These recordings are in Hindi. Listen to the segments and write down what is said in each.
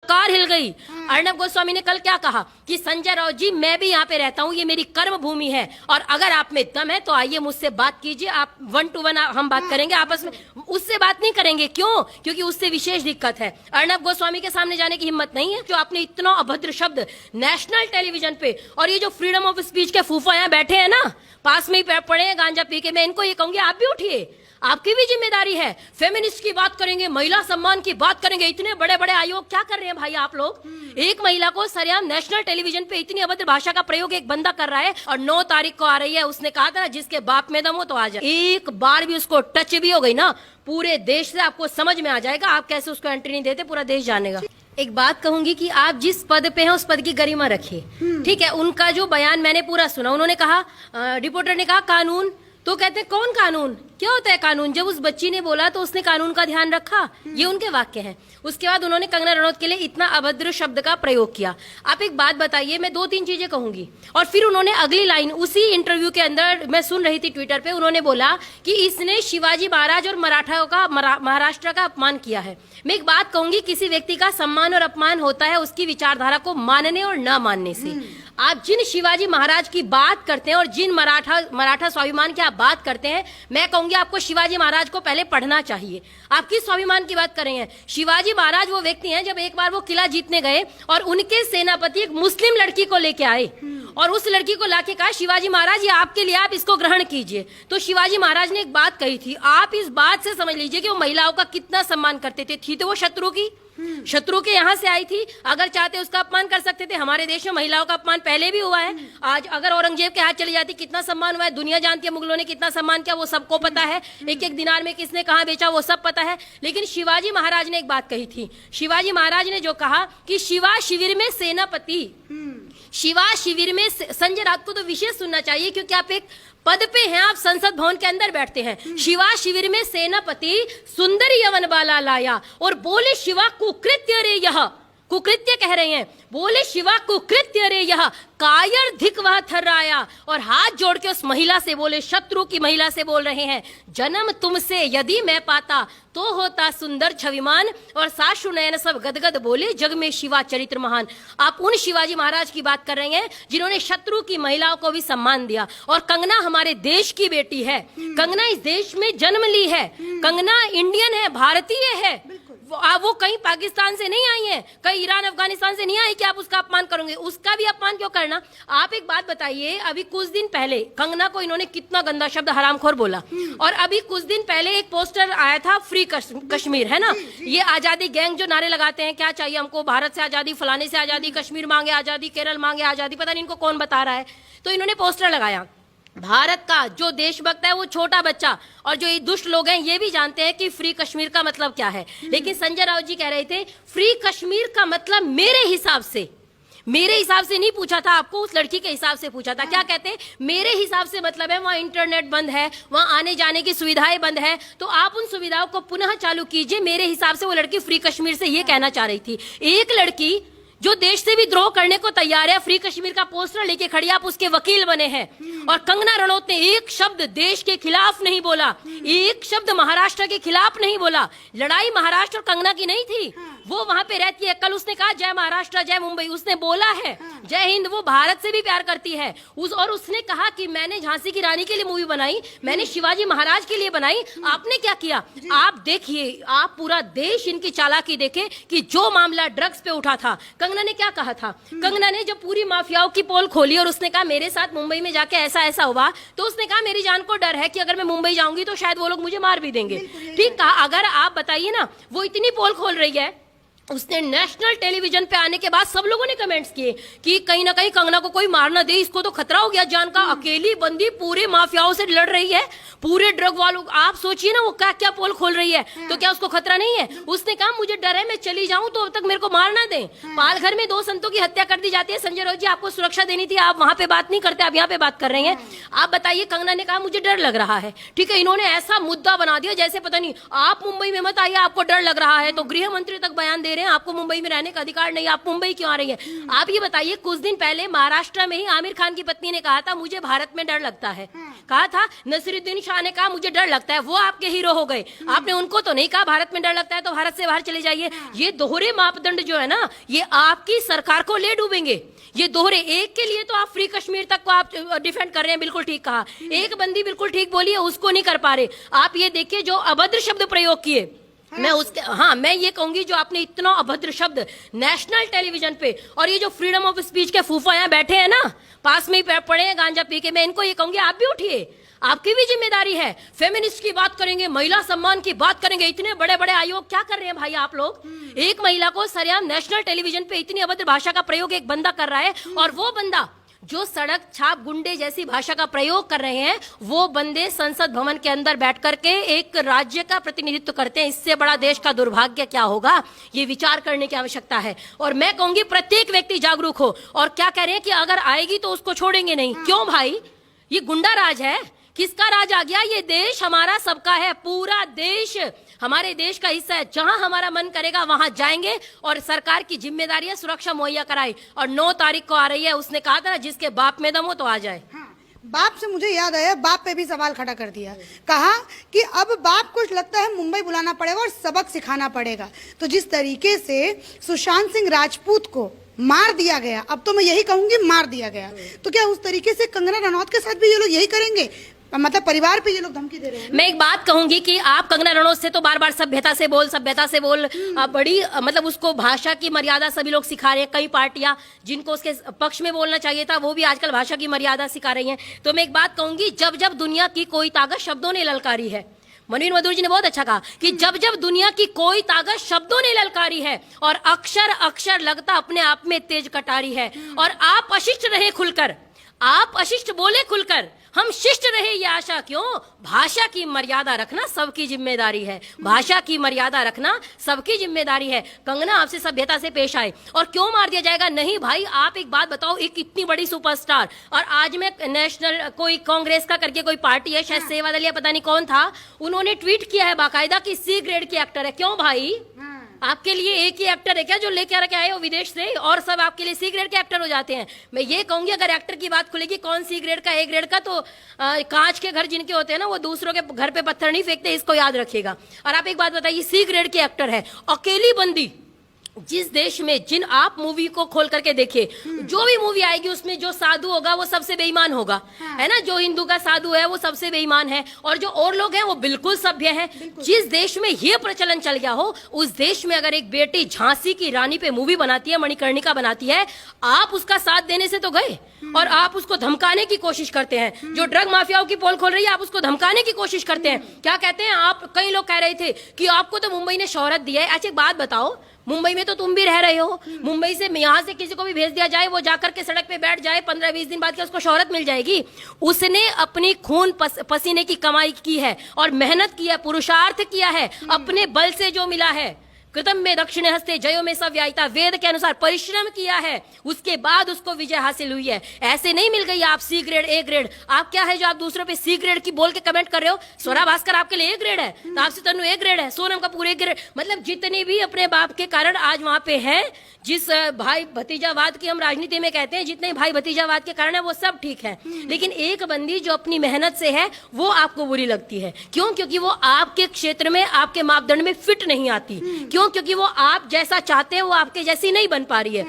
कार हिल गई। अर्णब गोस्वामी ने कल क्या कहा कि संजय राउत जी, मैं भी यहाँ पे रहता हूँ, ये मेरी कर्म भूमि है, और अगर आप में दम है तो आइए मुझसे बात कीजिए, आप 1 to 1 हम बात करेंगे आपस में। उससे बात नहीं करेंगे, क्यों? क्योंकि उससे विशेष दिक्कत है। अर्णब गोस्वामी के सामने जाने की हिम्मत नहीं है। जो आपने इतना अभद्र शब्द नेशनल टेलीविजन पे, और ये जो फ्रीडम ऑफ स्पीच के फूफा यहाँ बैठे हैं ना, पास में ही पड़े हैं गांजा पी के, मैं इनको ये कहूंगी आप भी उठिए, आपकी भी जिम्मेदारी है। फेमिनिस्ट की बात करेंगे, महिला सम्मान की बात करेंगे, इतने बड़े बड़े आयोग क्या कर रहे हैं भाई आप लोग? एक महिला को सरेआम नेशनल टेलीविजन पे इतनी अभद्र भाषा का प्रयोग एक बंदा कर रहा है, और 9 तारीख को आ रही है। उसने कहा था ना, जिसके बाप में दम हो तो आ जाए। एक बार भी उसको टच भी हो गई ना, पूरे देश से आपको समझ में आ जाएगा आप कैसे उसको एंट्री नहीं देते, पूरा देश जानेगा। एक बात कहूंगी कि आप जिस पद पे हैं उस पद की गरिमा रखिए, ठीक है? उनका जो बयान मैंने पूरा सुना, उन्होंने कहा, रिपोर्टर ने कहा कानून, तो कहते हैं कौन कानून, क्या होता है कानून? जब उस बच्ची ने बोला तो उसने कानून का ध्यान रखा, ये उनके वाक्य हैं। उसके बाद उन्होंने कंगना रनौत के लिए इतना अभद्र शब्द का प्रयोग किया। आप एक बात बताइए, मैं 2-3 चीजें कहूंगी, और फिर उन्होंने अगली लाइन उसी इंटरव्यू के अंदर, मैं सुन रही थी ट्विटर पे, उन्होंने बोला कि इसने शिवाजी महाराज और मराठाओं का, महाराष्ट्र का अपमान किया है। मैं एक बात कहूंगी, किसी व्यक्ति का सम्मान और अपमान होता है उसकी विचारधारा को मानने और न मानने से। आप जिन शिवाजी महाराज की बात करते हैं और जिन मराठा स्वाभिमान की आप बात करते हैं, मैं कहूंगी आपको शिवाजी महाराज को पहले पढ़ना चाहिए। आप किस स्वाभिमान की बात कर रहे हैं? शिवाजी महाराज वो व्यक्ति हैं, जब एक बार वो किला जीतने गए और उनके सेनापति एक मुस्लिम लड़की को लेके आए, और उस लड़की को लाके कहा, शिवाजी महाराज ये आपके लिए, आप इसको ग्रहण कीजिए। तो शिवाजी महाराज ने एक बात कही थी, आप इस बात से समझ लीजिए कि वो महिलाओं का कितना सम्मान करते थे। थी तो वो शत्रु की, शत्रु के यहाँ से आई थी, अगर चाहते उसका अपमान कर सकते थे। हमारे देश में महिलाओं का अपमान पहले भी हुआ है। आज अगर औरंगजेब के हाथ चली जाती, कितना सम्मान हुआ है, दुनिया जानती है। मुगलों ने कितना सम्मान किया वो सबको पता है, एक एक दिनार में किसने कहाँ बेचा वो सब पता है। लेकिन शिवाजी महाराज ने एक बात कही थी, शिवाजी महाराज ने जो कहा कि शिवा शिविर में सेनापति, शिवा शिविर में, संजय राउत को तो विशेष सुनना चाहिए क्योंकि आप एक पद पे हैं, आप संसद भवन के अंदर बैठते हैं। शिवा शिविर में सेनापति सुंदर यवन बाला लाया, और बोले शिवा कुकृत्य रे यह, कुकृत्य कह रहे हैं, बोले शिवा कुकृत्य रे यह, कायर धिक वह थर्राया, और हाथ जोड़ के उस महिला से बोले, शत्रु की महिला से बोल रहे हैं, जन्म तुमसे यदि मैं पाता तो होता सुंदर छविमान, और साशु नयन सब गदगद बोले, जग में शिवा चरित्र महान। आप उन शिवाजी महाराज की बात कर रहे हैं जिन्होंने शत्रु की महिलाओं को भी सम्मान दिया। और कंगना हमारे देश की बेटी है, कंगना इस देश में जन्म ली है, कंगना इंडियन है, भारतीय है। वो कहीं पाकिस्तान से नहीं आई है, कहीं ईरान अफगानिस्तान से नहीं आई कि आप उसका अपमान करोगे। उसका भी अपमान क्यों करना? आप एक बात बताइए, अभी कुछ दिन पहले कंगना को इन्होंने कितना गंदा शब्द हरामखोर बोला, और अभी कुछ दिन पहले एक पोस्टर आया था फ्री कश्मीर, है ना? ये आजादी गैंग जो नारे लगाते हैं, क्या चाहिए हमको, भारत से आजादी, फलाने से आजादी, कश्मीर मांगे आजादी, केरल मांगे आजादी, पता नहीं इनको कौन बता रहा है। तो इन्होंने पोस्टर लगाया। भारत का जो देशभक्त है वो छोटा बच्चा, और जो ये दुष्ट लोग हैं ये भी जानते हैं कि फ्री कश्मीर का मतलब क्या है। लेकिन संजय राउत जी कह रहे थे फ्री कश्मीर का मतलब मेरे हिसाब से नहीं पूछा था आपको, उस लड़की के हिसाब से पूछा था। क्या कहते? मेरे हिसाब से मतलब है वहाँ इंटरनेट बंद है, वहाँ आने जाने की सुविधाएं बंद है, तो आप उन सुविधाओं को पुनः चालू कीजिए। मेरे हिसाब से वो लड़की फ्री कश्मीर से ये कहना चाह रही थी। एक लड़की जो देश से भी द्रोह करने को तैयार है, फ्री कश्मीर का पोस्टर लेके खड़ी, आप उसके वकील बने हैं। और कंगना रनौत ने एक शब्द देश के खिलाफ नहीं बोला, एक शब्द महाराष्ट्र के खिलाफ नहीं बोला। लड़ाई महाराष्ट्र और कंगना की नहीं थी, वो वहां पे रहती है। कल उसने कहा जय महाराष्ट्र जय मुंबई, उसने बोला है जय हिंद, वो भारत से भी प्यार करती है। और उसने कहा कि मैंने झांसी की रानी के लिए मूवी बनाई, मैंने शिवाजी महाराज के लिए बनाई। आपने क्या किया? आप देखिए, आप पूरा देश इनकी चालाकी देखे कि जो मामला ड्रग्स पे उठा था, कंगना ने क्या कहा था? कंगना ने जब पूरी माफियाओं की पोल खोली और उसने कहा मेरे साथ मुंबई में जाके ऐसा ऐसा हुआ, तो उसने कहा मेरी जान को डर है कि अगर मैं मुंबई जाऊंगी तो शायद वो लोग मुझे मार भी देंगे। ठीक कहा। अगर आप बताइए ना, वो इतनी पोल खोल रही है, उसने नेशनल टेलीविजन पे आने के बाद सब लोगों ने कमेंट्स किए कि कहीं ना कहीं कंगना को कोई मार ना दे, इसको तो खतरा हो गया जान का। अकेली बंदी पूरे माफियाओं से लड़ रही है, पूरे ड्रग वालों। आप सोचिए ना वो क्या क्या पोल खोल रही है, तो क्या उसको खतरा नहीं है? उसने कहा मुझे डर है, मैं चली जाऊं तो अब तक मेरे को मार ना दे। पालघर में 2 संतों की हत्या कर दी जाती है। संजय राउत जी, आपको सुरक्षा देनी थी, आप वहां पे बात नहीं करते, आप यहाँ पे बात कर रहे हैं। आप बताइए, कंगना ने कहा मुझे डर लग रहा है, ठीक है। इन्होंने ऐसा मुद्दा बना दिया जैसे पता नहीं, आप मुंबई में मत आइए, आपको डर लग रहा है, तो गृह मंत्री तक बयान दे दे रहे हैं, आपको मुंबई में रहने का अधिकार नहीं, आप मुंबई क्यों आ रही हैं? आप ये बताइए, कुछ दिन पहले महाराष्ट्र में ही आमिर खान की पत्नी ने कहा था मुझे भारत में डर लगता है, कहा था। नसीरुद्दीन शाह ने कहा मुझे डर लगता है, वो आपके हीरो हो गए। आपने उनको तो नहीं कहा भारत में डर लगता है तो भारत से बाहर चले जाइए। ये दोहरे मापदंड जो है ना, ये आपकी सरकार को ले डूबेंगे। ये दोहरे, एक के लिए तो आप फ्री कश्मीर तक को आप डिफेंड कर रहे हैं, बिल्कुल ठीक कहा। एक बंदी बिल्कुल ठीक बोली है, उसको नहीं कर पा रहे। आप ये देखिए जो अभद्र शब्द प्रयोग किए, मैं उसके मैं ये कहूंगी जो आपने इतना अभद्र शब्द नेशनल टेलीविजन पे, और ये जो फ्रीडम ऑफ स्पीच के फूफा यहाँ बैठे हैं ना, पास में ही पड़े हैं गांजा पी के, मैं इनको ये कहूंगी आप भी उठिए, आपकी भी जिम्मेदारी है। फेमिनिस्ट की बात करेंगे, महिला सम्मान की बात करेंगे, इतने बड़े बड़े आयोग क्या कर रहे हैं भाई आप लोग? एक महिला को सरेआम नेशनल टेलीविजन पे इतनी अभद्र भाषा का प्रयोग एक बंदा कर रहा है, और वो बंदा जो सड़क छाप गुंडे जैसी भाषा का प्रयोग कर रहे हैं, वो बंदे संसद भवन के अंदर बैठ करके एक राज्य का प्रतिनिधित्व करते हैं। इससे बड़ा देश का दुर्भाग्य क्या होगा, ये विचार करने की आवश्यकता है। और मैं कहूंगी प्रत्येक व्यक्ति जागरूक हो। और क्या कह रहे हैं कि अगर आएगी तो उसको छोड़ेंगे नहीं, क्यों भाई? ये गुंडा राज है, किसका राज आ गया? ये देश हमारा सबका है, पूरा देश हमारे देश का हिस्सा है। जहां हमारा मन करेगा वहां जाएंगे, और सरकार की जिम्मेदारी है सुरक्षा मुहैया कराई। और 9 तारीख को आ रही है, उसने कहा था ना जिसके बाप में दम हो तो आ जाए। बाप से मुझे याद आया, बाप पे भी सवाल खड़ा कर दिया, कहा कि अब बाप को लगता है मुंबई बुलाना पड़ेगा और सबक सिखाना पड़ेगा। तो जिस तरीके से सुशांत सिंह राजपूत को मार दिया गया, अब तो मैं यही कहूंगी मार दिया गया, तो क्या उस तरीके से कंगना रनौत के साथ भी ये लोग यही करेंगे? मतलब परिवार पे ये लोग धमकी दे रहे हैं। मैं एक बात कहूंगी कि आप कंगना रनौत से तो बार बार सभ्यता से बोल बड़ी मतलब उसको भाषा की मर्यादा सभी लोग सिखा रहे हैं। कई पार्टियां जिनको उसके पक्ष में बोलना चाहिए था वो भी आजकल भाषा की मर्यादा सिखा रही हैं। तो मैं एक बात कहूंगी, जब जब दुनिया की कोई ताकत शब्दों ने ललकारी है, मनवीर मधुर जी ने बहुत अच्छा कहा कि जब जब दुनिया की कोई ताकत शब्दों ने ललकारी है, और अक्षर अक्षर लगता अपने आप में तेज कटारी है, और आप अशिष्ट रहे खुलकर, आप अशिष्ट बोले खुलकर, हम शिष्ट रहे ये आशा क्यों? भाषा की मर्यादा रखना सबकी जिम्मेदारी है, भाषा की मर्यादा रखना सबकी जिम्मेदारी है। कंगना आपसे सभ्यता से पेश आए, और क्यों मार दिया जाएगा? नहीं भाई, आप एक बात बताओ, एक इतनी बड़ी सुपरस्टार, और आज में नेशनल कोई कांग्रेस का करके कोई पार्टी है, शायद सेवा दल या पता नहीं कौन था, उन्होंने ट्वीट किया है बाकायदा कि C ग्रेड की एक्टर है। क्यों भाई? आपके लिए एक ही एक्टर है क्या जो लेकर के आए हो विदेश से, और सब आपके लिए C ग्रेड के एक्टर हो जाते हैं? मैं ये कहूंगी अगर एक्टर की बात खुलेगी कौन C ग्रेड का A ग्रेड का, तो कांच के घर जिनके होते हैं ना, वो दूसरों के घर पे पत्थर नहीं फेंकते, इसको याद रखिएगा। और आप एक बात बताइए, C ग्रेड की एक्टर है, अकेली बंदी, जिस देश में, जिन आप मूवी को खोल करके देखिए, जो भी मूवी आएगी उसमें जो साधु होगा वो सबसे बेईमान होगा, है ना? जो हिंदू का साधु है वो सबसे बेईमान है, और जो और लोग हैं वो बिल्कुल सभ्य हैं। जिस देश में ये प्रचलन चल गया हो, उस देश में अगर एक बेटी झांसी की रानी पे मूवी बनाती है, मणिकर्णिका बनाती है, आप उसका साथ देने से तो गए, और आप उसको धमकाने की कोशिश करते हैं। जो ड्रग माफियाओं की पोल खोल रही है, आप उसको धमकाने की कोशिश करते हैं। क्या कहते हैं आप? कई लोग कह रहे थे कि आपको तो मुंबई ने शोहरत दी है। अच्छा एक बात बताओ, मुंबई में तो तुम भी रह रहे हो, मुंबई से यहाँ से किसी को भी भेज दिया जाए, वो जाकर के सड़क पे बैठ जाए, 15-20 दिन बाद क्या उसको शोहरत मिल जाएगी? उसने अपनी खून पसीने की कमाई की है, और मेहनत की है, पुरुषार्थ किया है, अपने बल से जो मिला है। कृतम में दक्षिण हस्ते जयो में सव्यायिता, वेद के अनुसार परिश्रम किया है, उसके बाद उसको विजय हासिल हुई है। ऐसे नहीं मिल गई आप C ग्रेड A ग्रेड। आप क्या है जो आप दूसरों पे C ग्रेड की बोल के कमेंट कर रहे हो? स्वरा भास्कर आपके लिए A ग्रेड है, तापसी तन्नू A ग्रेड है, सोनम कपूर A ग्रेड, मतलब जितने भी अपने बाप के कारण आज वहां पे हैं, जिस भाई भतीजावाद की हम राजनीति में कहते हैं, जितने भाई भतीजावाद के कारण है वो सब ठीक है, लेकिन एक बंदी जो अपनी मेहनत से है वो आपको बुरी लगती है। क्यों? क्योंकि वो आपके क्षेत्र में, आपके मापदंड में फिट नहीं आती। क्यों? क्योंकि वो आप जैसा चाहते हैं वो आपके जैसी नहीं बन पा रही है,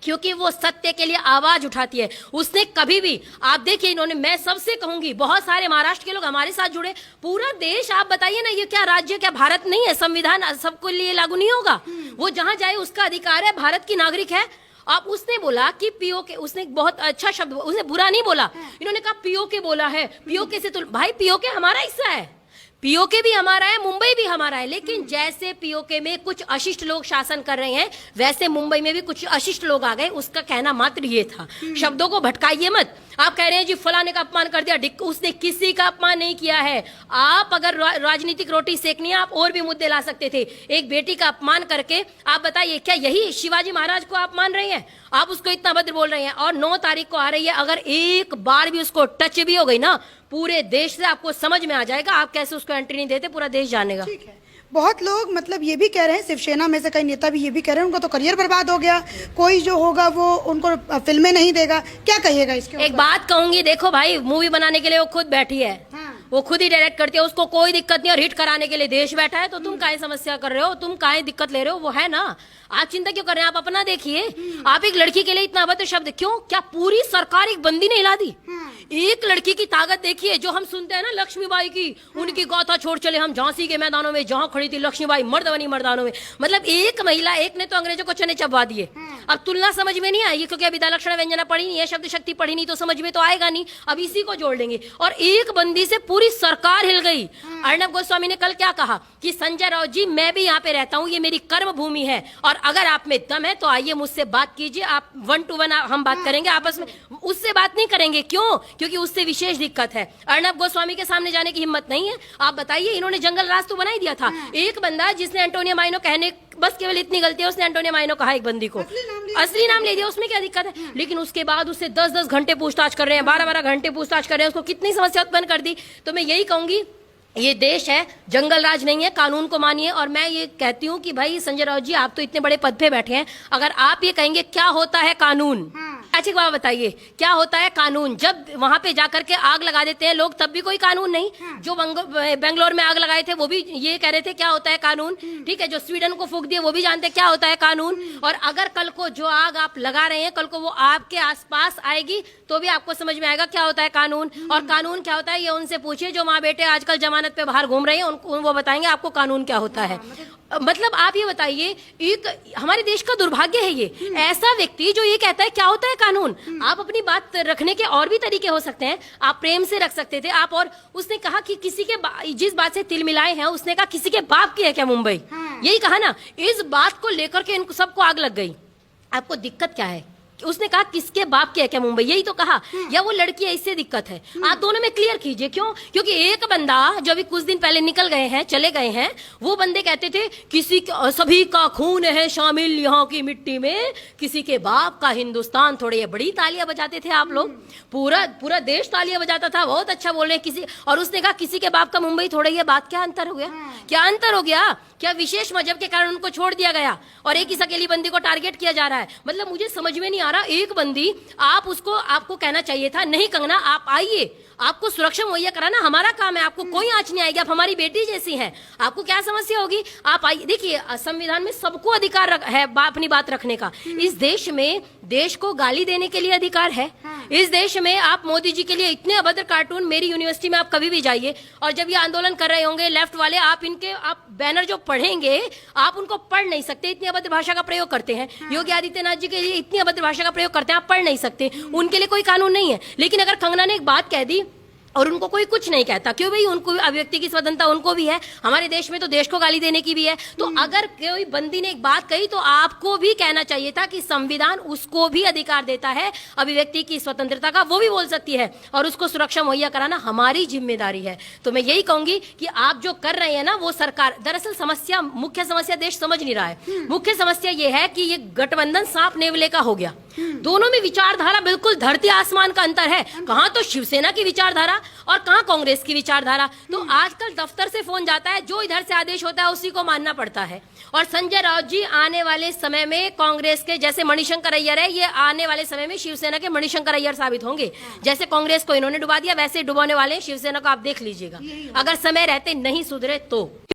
क्योंकि वो सत्य के लिए आवाज उठाती है। उसने कभी भी, आप देखिए इन्होंने, मैं सबसे कहूंगी, बहुत सारे महाराष्ट्र के लोग हमारे साथ जुड़े, पूरा देश, आप बताइए ना, ये क्या राज्य, क्या भारत नहीं है? संविधान सबको लिए लागू नहीं होगा? वो जहां जाए उसका अधिकार है, भारत की नागरिक है। आप उसने बोला कि पीओके, उसने बहुत अच्छा शब्द, उसने बुरा नहीं बोला, इन्होंने कहा पीओके बोला है, पीओके से तो भाई पीओके हमारा हिस्सा है, पीओके भी हमारा है, मुंबई भी हमारा है, लेकिन जैसे पीओके में कुछ अशिष्ट लोग शासन कर रहे हैं, वैसे मुंबई में भी कुछ अशिष्ट लोग आ गए। उसका कहना मात्र ये था, शब्दों को भटकाइए मत। आप कह रहे हैं जी फलाने का अपमान कर दिया, उसने किसी का अपमान नहीं किया है। आप अगर राजनीतिक रोटी सेकनी है, आप और भी मुद्दे ला सकते थे। एक बेटी का अपमान करके आप बताइए, क्या यही शिवाजी महाराज को आप मान रहे हैं? आप उसको इतना भद्र बोल रहे हैं, और 9 तारीख को आ रही है, अगर एक बार भी उसको टच भी हो गई ना, पूरे देश से आपको समझ में आ जाएगा आप कैसे उसको एंट्री नहीं देते, पूरा देश जानेगा। ठीक है, बहुत लोग मतलब ये भी कह रहे हैं, शिवसेना में से कई नेता भी ये भी कह रहे हैं उनका तो करियर बर्बाद हो गया, कोई जो होगा वो उनको फिल्में नहीं देगा। क्या कहिएगा इसके एक बात कहूंगी, देखो भाई, मूवी बनाने के लिए वो खुद बैठी है, वो खुद ही डायरेक्ट करती है, उसको कोई दिक्कत नहीं, और हिट कराने के लिए देश बैठा है, तो तुम काहे समस्या कर रहे हो, तुम काहे दिक्कत ले रहे हो, वो है ना। आप चिंता क्यों कर रहे हैं, आप अपना देखिए। आप एक लड़की के लिए इतना अभद्र शब्द क्यों, क्या पूरी सरकार एक बंदी ने हिला दी। एक लड़की की ताकत देखिए, जो हम सुनते हैं ना लक्ष्मीबाई की, उनकी गाथा छोड़ चले हम झांसी के मैदानों में, जहां खड़ी थी लक्ष्मीबाई मर्द बनी मर्दानों में। मतलब एक महिला, एक ने तो अंग्रेजों को चने चबवा दिए। अब तुलना समझ में नहीं आएगी, क्योंकि अभी लक्षण व्यंजना पढ़ी नहीं है, शब्द शक्ति पढ़ी नहीं, तो समझ में तो आएगा नहीं। अब इसी को जोड़ लेंगे, और एक बंदी से पूरी सरकार हिल गई। अर्णब गोस्वामी ने कल क्या कहा कि संजय राउत जी, मैं भी यहाँ पे रहता हूँ, ये मेरी कर्म भूमि है, और अगर आप में दम है तो आइए मुझसे बात कीजिए, आप 1 to 1 हम बात करेंगे आपस में। उससे बात नहीं करेंगे, क्यों? क्योंकि उससे विशेष दिक्कत है। अर्णब गोस्वामी के सामने जाने की हिम्मत नहीं है। आप बताइए, इन्होंने जंगल राज तो बना ही दिया था। एक बंदा जिसने एंटोनियो माइनो कहने, बस केवल इतनी गलती है, उसने एंटोनियो माइनो कहा एक बंदी को, असली नाम ले दिया, उसमें क्या दिक्कत है? लेकिन उसके बाद उससे 10-10 घंटे पूछताछ कर रहे हैं, 12-12 घंटे पूछताछ कर रहे हैं, उसको कितनी समस्या उत्पन्न कर दी। तो मैं यही कहूंगी, ये देश है, जंगल राज नहीं है, कानून को मानिए। और मैं ये कहती हूँ कि भाई संजय राउत जी, आप तो इतने बड़े पद पे बैठे हैं, अगर आप ये कहेंगे क्या होता है कानून, अच्छी बात बताइए, क्या होता है कानून? जब वहां पे जाकर के आग लगा देते हैं लोग, तब भी कोई कानून नहीं। जो बेंगलोर में आग लगाए थे वो भी ये कह रहे थे क्या होता है कानून, ठीक है। जो स्वीडन को फूंक दिए वो भी जानते हैं क्या होता है कानून। और अगर कल को जो आग आप लगा रहे हैं, कल को वो आपके आसपास आएगी, तो भी आपको समझ में आएगा क्या होता है कानून। और कानून क्या होता है, ये उनसे पूछिए जो माँ बेटे आजकल जमानत पे बाहर घूम रहे हैं, उनको वो बताएंगे आपको कानून क्या होता है। मतलब आप ये बताइए, एक हमारे देश का दुर्भाग्य है ये, ऐसा व्यक्ति जो ये कहता है क्या होता है कानून। आप अपनी बात रखने के और भी तरीके हो सकते हैं, आप प्रेम से रख सकते थे आप। और उसने कहा कि किसी के जिस बात से तिल मिलाए हैं, उसने कहा किसी के बाप की है क्या मुंबई, यही कहा ना। इस बात को लेकर के इनको सबको आग लग गई। आपको दिक्कत क्या है? उसने कहा किसके बाप की है क्या मुंबई, यही तो कहा। या वो लड़की है, इससे दिक्कत है? आप दोनों में क्लियर कीजिए। क्यों? क्योंकि एक बंदा जो अभी कुछ दिन पहले निकल गए हैं, चले गए हैं, वो बंदे कहते थे किसी सभी का खून है शामिल यहाँ की मिट्टी में, किसी के बाप का हिंदुस्तान थोड़े। ये बड़ी तालियां बजाते थे आप लोग, पूरा देश तालियां बजाता था, बहुत अच्छा बोल रहे हैं किसी। और उसने कहा किसी के बाप का मुंबई थोड़े। ये बात क्या अंतर हो गया? क्या अंतर हो गया? क्या विशेष मजहब के कारण उनको छोड़ दिया गया और एक इस अकेली बंदी को टारगेट किया जा रहा है? मतलब मुझे समझ में नहीं आ रहा। एक बंदी, आपको कहना चाहिए था नहीं कंगना, आप आइए, आपको सुरक्षा मुहैया कराना हमारा काम है, आपको कोई आंच नहीं आएगी, आप हमारी बेटी जैसी हैं, आपको क्या समस्या होगी, आप आइए। देखिए, संविधान में सबको अधिकार है अपनी बात रखने का। इस देश में देश को गाली देने के लिए अधिकार है। इस देश में आप मोदी जी के लिए इतने अभद्र कार्टून, मेरी यूनिवर्सिटी में आप कभी भी जाइए, और जब ये आंदोलन कर रहे होंगे लेफ्ट वाले, आप बैनर जो पढ़ेंगे, आप उनको पढ़ नहीं सकते, इतनी अभद्र भाषा का प्रयोग करते हैं। योगी आदित्यनाथ जी के लिए इतनी अभद्र भाषा का प्रयोग करते हैं, आप पढ़ नहीं सकते, उनके लिए कोई कानून नहीं है। लेकिन अगर कंगना ने एक बात कह दी और उनको कोई कुछ नहीं कहता, क्यों भाई? उनको अभिव्यक्ति की स्वतंत्रता उनको भी है, हमारे देश में तो देश को गाली देने की भी है। तो अगर कोई बंदी ने एक बात कही, तो आपको भी कहना चाहिए था कि संविधान उसको भी अधिकार देता है अभिव्यक्ति की स्वतंत्रता का, वो भी बोल सकती है, और उसको सुरक्षा मुहैया कराना हमारी जिम्मेदारी है। तो मैं यही कहूंगी कि आप जो कर रहे हैं ना, वो सरकार, दरअसल मुख्य समस्या देश समझ नहीं रहा है। मुख्य समस्या ये है कि ये गठबंधन सांप नेवले का हो गया। दोनों में विचारधारा बिल्कुल धरती आसमान का अंतर है। कहां तो शिवसेना की विचारधारा और कहां कांग्रेस की विचारधारा। तो आजकल दफ्तर से फोन जाता है, जो इधर से आदेश होता है उसी को मानना पड़ता है। और संजय राउत जी आने वाले समय में कांग्रेस के जैसे मणिशंकर अय्यर है, ये आने वाले समय में शिवसेना के मणिशंकर अय्यर साबित होंगे। जैसे कांग्रेस को इन्होंने डुबा दिया, वैसे डुबाने वाले शिवसेना को आप देख लीजिएगा, अगर समय रहते नहीं सुधरे तो।